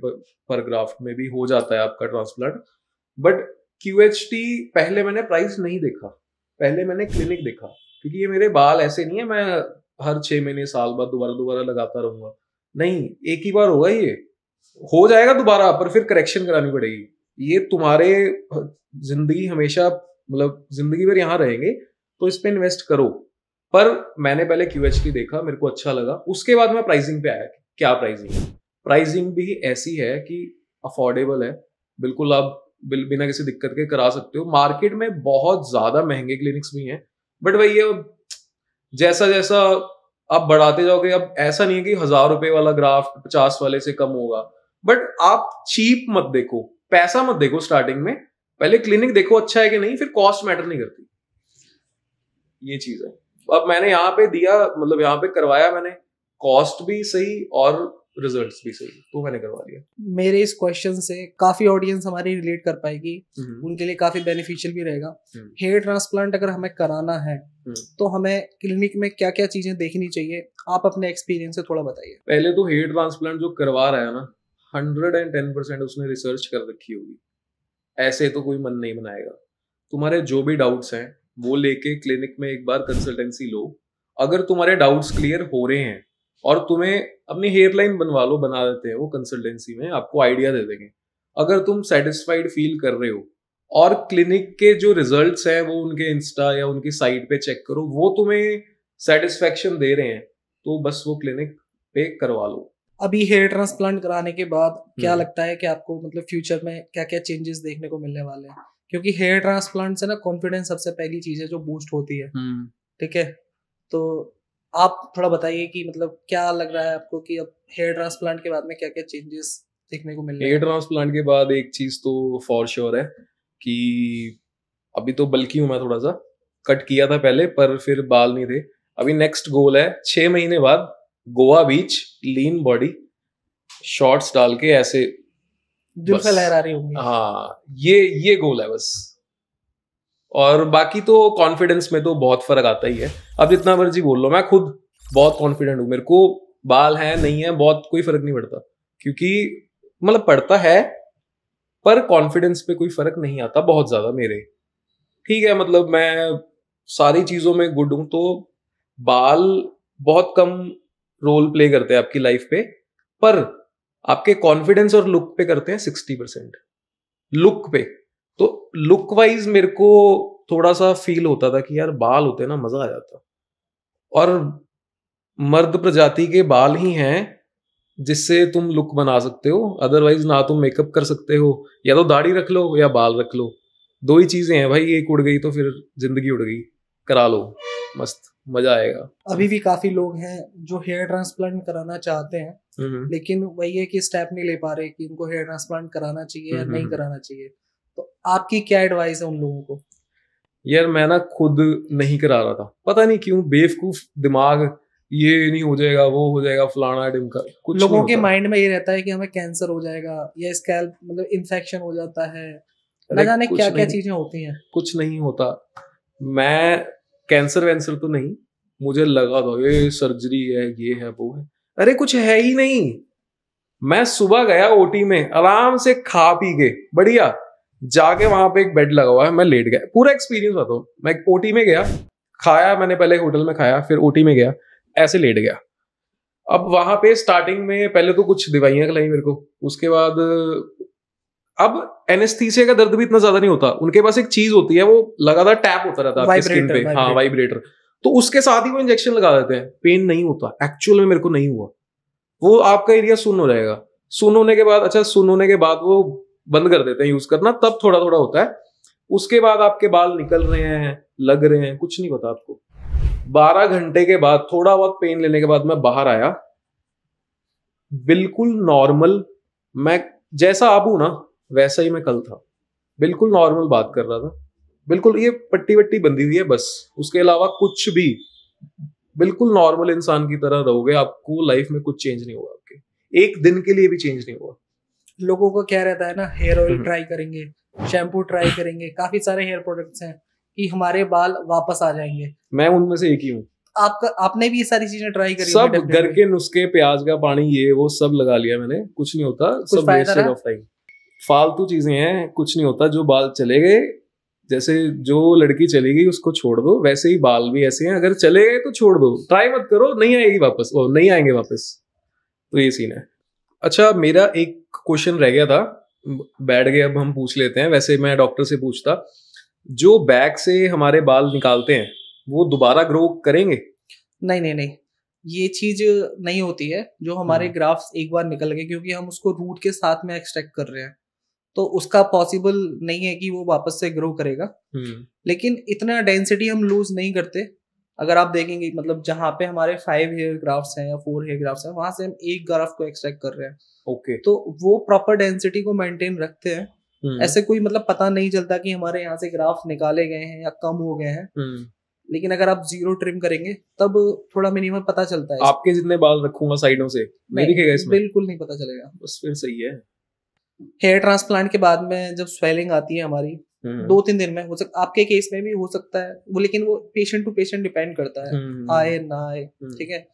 पर ग्राफ्ट में भी हो जाता है आपका ट्रांसप्लांट। बट QHT पहले मैंने प्राइस नहीं देखा, पहले मैंने क्लिनिक देखा, क्योंकि ये मेरे बाल ऐसे नहीं है मैं हर 6 महीने साल बाद दोबारा लगाता रहूंगा, नहीं, एक ही बार होगा, ये हो जाएगा दोबारा पर फिर करेक्शन करानी पड़ेगी। ये तुम्हारे जिंदगी हमेशा, मतलब जिंदगी भर यहाँ रहेंगे, तो इस पे इन्वेस्ट करो। पर मैंने पहले QHT देखा, मेरे को अच्छा लगा, उसके बाद मैं प्राइसिंग पे आया। क्या प्राइसिंग है? प्राइसिंग भी ऐसी है कि अफोर्डेबल है, बिल्कुल आप बिना किसी दिक्कत के करा सकते हो। मार्केट में बहुत ज्यादा महंगे क्लिनिक्स भी हैं, बट वही है, जैसा जैसा आप बढ़ाते जाओगे, अब ऐसा नहीं है कि 1000 रुपए वाला ग्राफ्ट 50 वाले से कम होगा, बट आप चीप मत देखो, पैसा मत देखो स्टार्टिंग में, पहले क्लिनिक देखो अच्छा है कि नहीं, फिर कॉस्ट मैटर नहीं करती। ये चीज है। अब मैंने यहाँ पे दिया, मतलब यहाँ पे करवाया मैंने, कॉस्ट भी सही और रिजल्ट्स भी सही, तो मैंने करवा लिया। मेरे इस क्वेश्चन से काफी ऑडियंस हमारी रिलेट कर पाएगी, उनके लिए काफी बेनिफिशियल भी रहेगा। हेयर ट्रांसप्लांट अगर हमें कराना है तो हमें क्लिनिक में क्या क्या चीजें देखनी चाहिए, आप अपने एक्सपीरियंस से थोड़ा बताइए। पहले तो हेयर ट्रांसप्लांट जो करवा रहा है ना, 110% उसने रिसर्च कर रखी होगी, ऐसे तो कोई मन नहीं बनाएगा। तुम्हारे जो भी डाउट्स हैं वो लेके क्लिनिक में एक बार कंसल्टेंसी लो। अगर तुम्हारे डाउट्स क्लियर हो रहे हैं और तुम्हें अपनी हेयर लाइन बनवा लो, बना देते हैं वो कंसल्टेंसी में, आपको आइडिया दे देंगे। अगर तुम सेटिस्फाइड फील कर रहे हो और क्लिनिक के जो रिजल्ट्स हैं वो उनके इंस्टा या उनकी साइट पे चेक करो, वो तुम्हें सेटिस्फेक्शन दे रहे हैं, तो बस वो क्लिनिक पे करवा लो। अभी हेयर ट्रांसप्लांट कराने के बाद क्या लगता है कि आपको मतलब फ्यूचर में क्या क्या चेंजेस देखने को मिलने वाले हैं? क्योंकि हेयर ट्रांसप्लांट से ना कॉन्फिडेंस सबसे पहली चीज है जो बूस्ट होती है। ठीक है, तो आप थोड़ा बताइए कि मतलब क्या लग रहा है आपको कि अब हेयर ट्रांसप्लांट के बाद में क्या क्या चेंजेस देखने को मिलने? हेयर ट्रांसप्लांट के बाद एक चीज तो फॉर श्योर है कि अभी तो बल्कि हूं मैं, थोड़ा सा कट किया था पहले पर फिर बाल नहीं थे। अभी नेक्स्ट गोल है 6 महीने बाद गोवा बीच, लीन बॉडी, शॉर्ट्स डाल के ऐसे जुल्फे लहरा रही होंगी। हाँ, ये गोल है बस। और बाकी तो कॉन्फिडेंस में तो बहुत फर्क आता ही है। अब जितना मर्जी बोल लो, मैं खुद बहुत कॉन्फिडेंट हूँ, मेरे को बाल है नहीं है बहुत कोई फर्क नहीं पड़ता, क्योंकि मतलब पड़ता है पर कॉन्फिडेंस पे कोई फर्क नहीं आता बहुत ज्यादा मेरे। ठीक है, मतलब मैं सारी चीजों में गुड हूं, तो बाल बहुत कम रोल प्ले करते हैं आपकी लाइफ पे, पर आपके कॉन्फिडेंस और लुक पे करते हैं 60%। लुक पे तो लुक वाइज मेरे को थोड़ा सा फील होता था कि यार बाल होते ना मजा आ जाता, और मर्द प्रजाति के बाल ही हैं जिससे तुम लुक बना सकते हो, अदरवाइज ना तुम मेकअप कर सकते हो, या तो दाढ़ी रख लो या बाल रख लो, दो ही चीजें हैं भाई। एक उड़ गई तो फिर जिंदगी उड़ गई, करा लो, मस्त मजा आएगा। अभी भी काफी लोग हैं जो हेयर ट्रांसप्लांट कराना चाहते हैं, लेकिन वही है कि स्टेप नहीं ले पा रहे कि उनको हेयर ट्रांसप्लांट कराना चाहिए या नहीं कराना चाहिए। तो आपकी क्या एडवाइस है उन लोगों को? यार मैं ना खुद नहीं करा रहा था, पता नहीं क्यों, बेवकूफ दिमाग, ये नहीं हो जाएगा वो हो जाएगा फलाना ढिमका, कुछ लोगों के माइंड में ये रहता है कि हमें कैंसर हो जाएगा या स्कैल्प मतलब इन्फेक्शन हो जाता है, न जाने क्या क्या चीजें होती हैं। कुछ नहीं होता। मैं कैंसर वैंसर तो नहीं, मुझे लगा था ये सर्जरी है ये है वो है, अरे कुछ है ही नहीं। मैं सुबह गया ओटी में आराम से खा पी के बढ़िया, जाके वहां पे एक बेड लगा हुआ है, मैं लेट गया, पूरा एक्सपीरियंस बताऊं, मैं ओटी में गया, खाया मैंने पहले होटल में खाया, फिर ओटी में गया, ऐसे लेट गया। अब वहां पे स्टार्टिंग में पहले तो कुछ दवाइयां खिलाई मेरे को, उसके बाद अब एनेस्थीसिया का दर्द भी इतना ज्यादा नहीं होता, उनके पास एक चीज होती है, वो लगातार टैप होता रहता है आपकी स्किन पे, हाँ वाइब्रेटर, तो उसके साथ ही वो इंजेक्शन लगा देते हैं, पेन नहीं होता। एक्चुअल में मेरे को नहीं हुआ, वो आपका एरिया सुन्न हो जाएगा, सुन्न होने के बाद, अच्छा सुन्न होने के बाद वो बंद कर देते हैं यूज करना, तब थोड़ा थोड़ा होता है, उसके बाद आपके बाल निकल रहे हैं, लग रहे हैं, कुछ नहीं पता आपको। 12 घंटे के बाद थोड़ा बहुत पेन लेने के बाद मैं बाहर आया, बिल्कुल नॉर्मल, मैं जैसा आप हूं ना वैसा ही मैं कल था, बिल्कुल नॉर्मल बात कर रहा था, बिल्कुल ये पट्टी वट्टी बंधी हुई है बस, उसके अलावा कुछ भी, बिल्कुल नॉर्मल इंसान की तरह रहोगे, आपको लाइफ में कुछ चेंज नहीं होगा, आपके एक दिन के लिए भी चेंज नहीं होगा। लोगों को क्या रहता है ना, हेयर ऑयल ट्राई करेंगे, शैम्पू ट्राई करेंगे, काफी सारे हेयर प्रोडक्ट्स हैं कि हमारे बाल वापस आ जाएंगे, मैं उनमें से एक ही हूँ। आपने भी ये सारी चीजें ट्राई करी? सब घर के नुस्खे, प्याज का पानी, ये वो सब लगा लिया मैंने, कुछ नहीं होता, सब वेस्टेज ऑफ टाइम, फालतू चीजें हैं, कुछ नहीं होता। जो बाल चले गए, जैसे जो लड़की चली गई उसको छोड़ दो, वैसे ही बाल भी ऐसे हैं, अगर चले गए तो छोड़ दो, ट्राई मत करो, नहीं आएगी वापस, वो नहीं आएंगे वापस, तो ये सीन है। अच्छा, मेरा एक क्वेश्चन रह गया था, बैठ गए, अब हम पूछ लेते हैं। वैसे मैं डॉक्टर से पूछता, जो बैक से हमारे बाल निकालते हैं वो दोबारा ग्रो करेंगे? नहीं नहीं नहीं, ये चीज नहीं होती है। जो हमारे ग्राफ्स एक बार निकल गए, क्योंकि हम उसको रूट के साथ में एक्सट्रैक्ट कर रहे हैं, तो उसका पॉसिबल नहीं है कि वो वापस से ग्रो करेगा। लेकिन इतना डेंसिटी हम लूज नहीं करते। अगर आप देखेंगे, मतलब जहाँ पे हमारे 5 हेयर ग्राफ्ट्स हैं या 4 हेयर ग्राफ्ट्स हैं, वहां से हम एक ग्राफ्ट को एक्सट्रैक्ट कर रहे हैं। ओके। तो वो प्रॉपर डेंसिटी को मेंटेन रखते हैं। ऐसे कोई मतलब पता नहीं चलता कि हमारे यहाँ से ग्राफ्ट निकाले गए हैं या कम हो गए हैं। लेकिन अगर आप 0 ट्रिम करेंगे तब थोड़ा मिनिमम पता चलता है। आपके जितने बाल रखूंगा साइडों से नहीं दिखेगा इसमें? बिल्कुल नहीं पता चलेगा। बस फिर सही है। हेयर ट्रांसप्लांट के बाद में जब स्वेलिंग आती है हमारी 2-3 दिन में, हो सकता आपके केस में भी हो सकता है वो, लेकिन वो पेशेंट टू पेशेंट डिपेंड करता है, आए ना आए, ठीक है।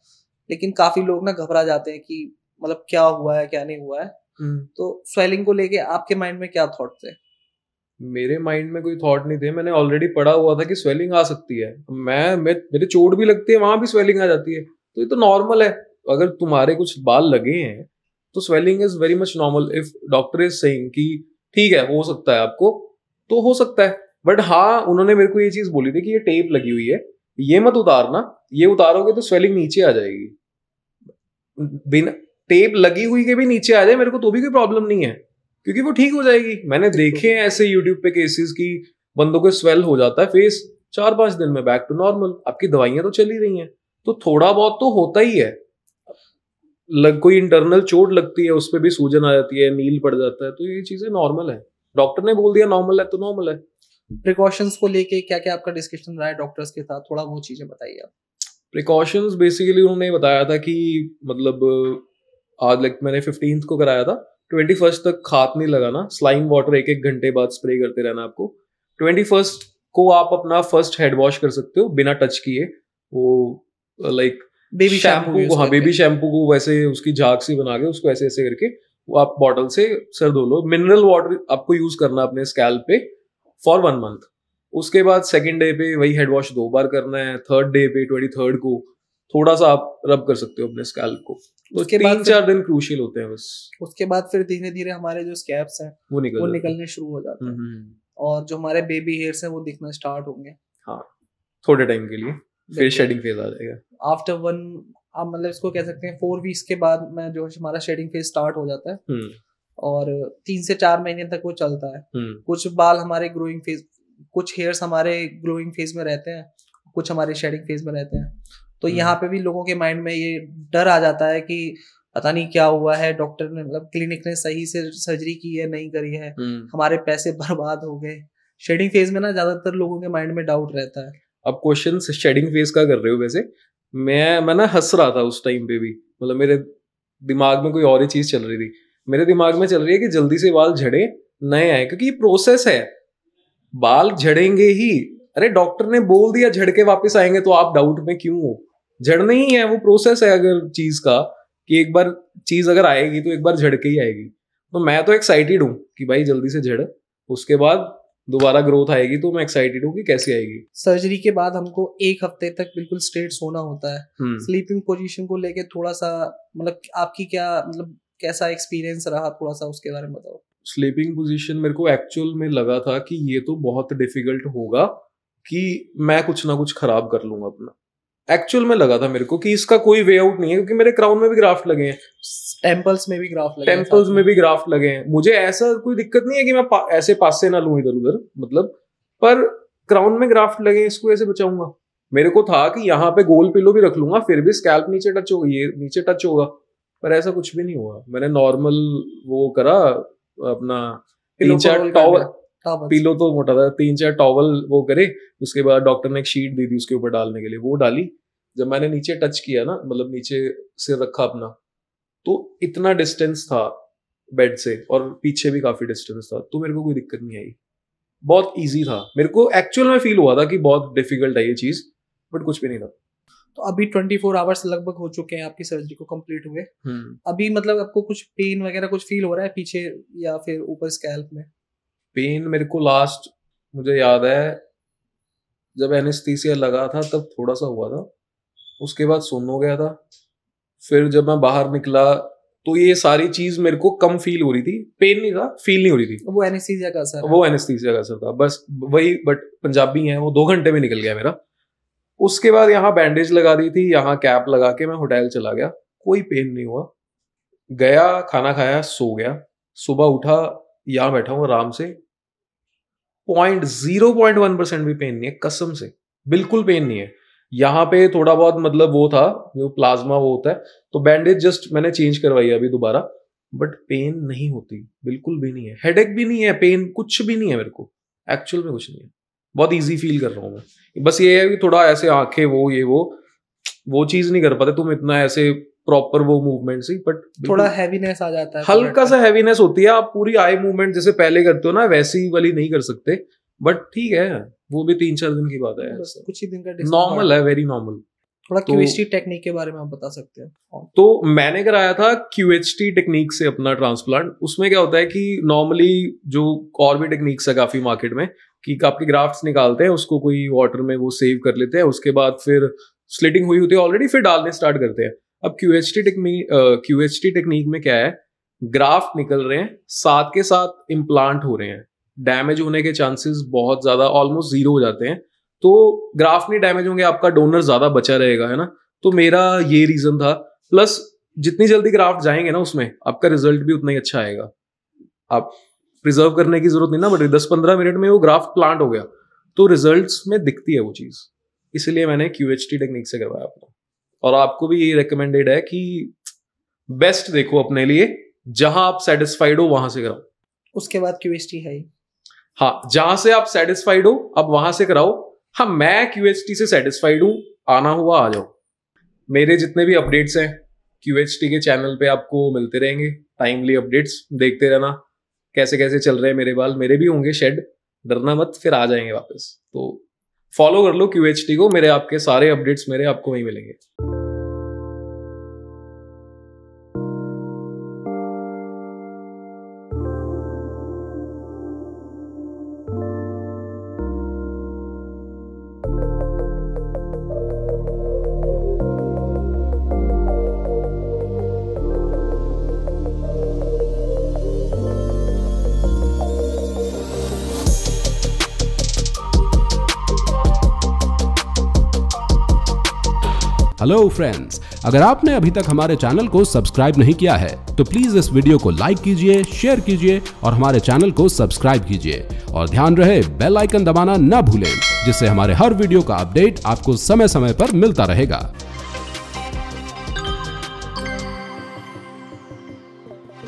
लेकिन काफी लोग ना घबरा जाते हैं कि मतलब क्या हुआ है क्या नहीं हुआ है। तो स्वेलिंग को लेके आपके माइंड में क्या थॉट थे? मेरे माइंड में कोई थॉट नहीं थे, मैंने ऑलरेडी पढ़ा हुआ था कि स्वेलिंग आ सकती है। मेरे चोट भी लगती है, वहां भी स्वेलिंग आ जाती है, तो ये तो नॉर्मल है। अगर तुम्हारे कुछ बाल लगे हैं तो swelling is very much normal. If doctor is saying कि ठीक है हो सकता है आपको, तो हो सकता है। बट हाँ, उन्होंने मेरे को ये चीज बोली थी कि ये टेप लगी हुई है, ये मत उतारना, ये उतारोगे तो स्वेलिंग नीचे आ जाएगी। बिना टेप लगी हुई के भी नीचे आ जाए मेरे को तो भी कोई प्रॉब्लम नहीं है, क्योंकि वो ठीक हो जाएगी। मैंने देखे हैं ऐसे यूट्यूब पे केसेस की बंदों को स्वेल हो जाता है फेस, 4-5 दिन में बैक टू नॉर्मल। आपकी दवाइयां तो चल ही रही हैं, तो थोड़ा बहुत तो होता ही है। कोई इंटरनल चोट लगती है, उस पर भी सूजन आ जाती है, नील पड़ जाता है, तो ये चीजें नॉर्मल है। डॉक्टर ने बोल दिया नॉर्मल है तो नॉर्मल है। प्रिकॉशंस को लेके क्या क्या आपका डिस्कशन रहा है डॉक्टर्स के साथ, थोड़ा वो चीजें बताइए आप। प्रिकॉशंस बेसिकली उन्होंने बताया था कि मतलब आज मैंने 15th को कराया था, 21st तक हाथ नहीं लगाना, स्लाइम वाटर 1-1 घंटे बाद स्प्रे करते रहना आपको। 21st को आप अपना फर्स्ट हेड वॉश कर सकते हो बिना टच किए, वो बेबी शैम्पू, हाँ बेबी शैम्पू को वैसे उसकी झाग सी बना के उसको ऐसे ऐसे करके वो आप बॉटल से सर धो लो। मिनरल वाटर आपको यूज करना अपने स्कैल्प पे फॉर 1 मंथ। उसके बाद सेकेंड डे पे वही हेड वॉश 2 बार करना है। थर्ड डे पे 23rd को थोड़ा सा आप रब कर सकते हो अपने स्कैल्प को। तो उसके 3-4 दिन क्रूशियल होते हैं बस। उसके बाद फिर धीरे धीरे हमारे जो स्कैल्प्स हैं वो निकलने शुरू हो जाते हैं, और जो हमारे बेबी हेयर्स हैं वो दिखना स्टार्ट होंगे। हाँ, थोड़े टाइम के लिए, फिर शेडिंग फेज आ जाएगा। आफ्टर 1 आप मतलब इसको कह सकते हैं 4 वीक्स के बाद में जो हमारा शेडिंग फेज स्टार्ट हो जाता है, और 3 से 4 महीने तक वो चलता है। कुछ बाल हमारे ग्रोइंग फेज, कुछ हेयर्स हमारे ग्रोइंग फेज में रहते हैं, कुछ हमारे शेडिंग फेज में रहते हैं। तो यहाँ पे भी लोगों के माइंड में ये डर आ जाता है कि पता नहीं क्या हुआ है, डॉक्टर ने मतलब क्लिनिक ने सही से सर्जरी की है नहीं करी है, हमारे पैसे बर्बाद हो गए। शेडिंग फेज में ना ज्यादातर लोगों के माइंड में डाउट रहता है। अब क्वेश्चन शेडिंग फेज का कर रहे हो, वैसे मैं ना हंस रहा था उस टाइम पे भी, मतलब मेरे दिमाग में कोई और ही चीज चल रही थी। मेरे दिमाग में चल रही है कि जल्दी से बाल झड़े, नए आए, क्योंकि ये प्रोसेस है, बाल झड़ेंगे ही। अरे डॉक्टर ने बोल दिया झड़ के वापस आएंगे, तो आप डाउट में क्यों हो? झड़ने ही है, वो प्रोसेस है अगर चीज का, कि एक बार चीज अगर आएगी तो एक बार झड़ के ही आएगी। तो मैं तो एक्साइटेड हूँ कि भाई जल्दी से झड़, उसके बाद दोबारा ग्रोथ आएगी, तो मैं एक्साइटेड हूँ कि कैसे आएगी। सर्जरी के बाद हमको 1 हफ्ते तक बिल्कुल स्ट्रेट सोना होता है। स्लीपिंग पोजीशन को लेके थोड़ा सा मतलब आपकी क्या मतलब कैसा एक्सपीरियंस रहा, थोड़ा सा उसके बारे में बताओ। स्लीपिंग पोजीशन मेरे को एक्चुअल में लगा था कि ये तो बहुत डिफिकल्ट होगा, कि मैं कुछ ना कुछ खराब कर लूंगा अपना। एक्चुअल में लगा था मेरे को कि इसका कोई वे आउट नहीं है, क्योंकि मेरे क्राउन में भी ग्राफ्ट लगे हैं, टेम्पल्स में भी ग्राफ्ट लगे हैं। मुझे ऐसा कोई दिक्कत नहीं है कि मैं ऐसे पास से ना लूं इधर उधर, मतलब, पर क्राउन में ग्राफ्ट लगे हैं, इसको ऐसे बचाऊंगा। मेरे को था कि यहाँ पे गोल पिलो भी रख लूंगा, फिर भी स्कैल्प नीचे टच होगा, ये नीचे टच होगा, पर ऐसा कुछ भी नहीं हुआ। मैंने नॉर्मल वो करा अपना 3-4 टॉवल, पिलो तो मोटा था, 3-4 टॉवल वो करे, उसके बाद डॉक्टर ने एक शीट दी थी उसके ऊपर डालने के लिए, वो डाली। जब मैंने नीचे टच किया ना, मतलब नीचे सिर रखा अपना, तो इतना डिस्टेंस था बेड से और पीछे भी काफी डिस्टेंस था, तो मेरे को कोई दिक्कत नहीं आई, बहुत इजी था। मेरे को एक्चुअल में फील हुआ था कि बहुत डिफिकल्ट है ये चीज, बट कुछ भी नहीं था। तो अभी 24 आवर्स लगभग हो चुके हैं आपकी सर्जरी को कंप्लीट हुए। अभी मतलब आपको कुछ पेन वगैरह कुछ फील हो रहा है पीछे या फिर ऊपर स्कैल्प में? पेन मेरे को लास्ट मुझे याद है जब एनेस्थीसिया लगा था तब थोड़ा सा हुआ था, उसके बाद सुन्न हो गया था। फिर जब मैं बाहर निकला तो ये सारी चीज मेरे को कम फील हो रही थी, पेन नहीं था, फील नहीं हो रही थी। वो एनेस्थीसिया का असर वो एनेस्थीसिया का असर था बस वही, बट पंजाबी है वो 2 घंटे में निकल गया मेरा। उसके बाद यहाँ बैंडेज लगा दी थी, यहाँ कैप लगा के मैं होटल चला गया, कोई पेन नहीं हुआ। गया, खाना खाया, सो गया, सुबह उठा, यहाँ बैठा हूँ आराम से, 0.1% भी पेन नहीं है, कसम से बिल्कुल पेन नहीं है। यहाँ पे थोड़ा बहुत मतलब वो था जो प्लाज्मा वो होता है, तो बैंडेज जस्ट मैंने चेंज करवाई अभी दोबारा, बट पेन नहीं होती, बिल्कुल भी नहीं है, हेडेक भी नहीं है, पेन कुछ भी नहीं है मेरे को, एक्चुअल में कुछ नहीं है, बहुत इजी फील कर रहा हूँ मैं। बस ये है कि थोड़ा ऐसे आंखें वो चीज नहीं कर पाते तुम इतना ऐसे प्रॉपर वो मूवमेंट से, बट थोड़ा हैवीनेस आ जाता है, हल्का सा हैवीनेस होती है। आप पूरी आई मूवमेंट जैसे पहले करते हो ना वैसी वाली नहीं कर सकते, बट ठीक है, वो भी 3-4 दिन की बात है, कुछ ही दिन का नॉर्मल है, वेरी नॉर्मल। थोड़ा QHT टेक्निक के बारे में आप बता सकते हैं? तो मैंने कराया था QHT टेक्निक से अपना ट्रांसप्लांट। उसमें क्या होता है कि नॉर्मली जो और भी टेक्निक्स है काफी मार्केट में, कि आपके ग्राफ्ट्स निकालते हैं, उसको कोई वाटर में वो सेव कर लेते हैं, उसके बाद फिर स्लिटिंग हुई होती है ऑलरेडी, फिर डालने स्टार्ट करते हैं। अब QHT टेक्निक में क्या है, ग्राफ्ट निकल रहे हैं, साथ के साथ इम्प्लांट हो रहे हैं, डैमेज होने के चांसेस बहुत ज्यादा ऑलमोस्ट 0 हो जाते हैं। तो ग्राफ्ट नहीं डैमेज होंगे, आपका डोनर ज्यादा बचा रहेगा, है ना। तो मेरा ये रीजन था, प्लस जितनी जल्दी ग्राफ्ट जाएंगे ना उसमें आपका रिजल्ट भी उतना ही अच्छा आएगा। आप प्रिजर्व करने की जरूरत नहीं ना, बट 10-15 मिनट में वो ग्राफ्ट प्लांट हो गया तो रिजल्ट्स में दिखती है वो चीज, इसलिए मैंने QHT टेक्निक से करवाया अपना। और आपको भी ये रिकमेंडेड है कि बेस्ट देखो अपने लिए, जहां आप सेटिस्फाइड हो वहां से कराओ। उसके बाद QHT है ही, हाँ, जहां से आप सेटिस्फाइड हो अब वहां से कराओ। हाँ, मैं QHT से सेटिस्फाइड हूं, आना हुआ आ जाओ। मेरे जितने भी अपडेट्स हैं QHT के चैनल पे आपको मिलते रहेंगे, टाइमली अपडेट्स देखते रहना, कैसे कैसे चल रहे हैं मेरे बाल, मेरे भी होंगे शेड, डरना मत, फिर आ जाएंगे वापस। तो फॉलो कर लो QHT को, मेरे आपके सारे अपडेट्स मेरे आपको वहीं मिलेंगे। हेलो फ्रेंड्स, अगर आपने अभी तक हमारे चैनल को सब्सक्राइब नहीं किया है तो प्लीज इस वीडियो को लाइक कीजिए, शेयर कीजिए और हमारे चैनल को सब्सक्राइब कीजिए। और ध्यान रहे बेल आइकन दबाना ना भूलें, जिससे हमारे हर वीडियो का अपडेट आपको समय समय पर मिलता रहेगा।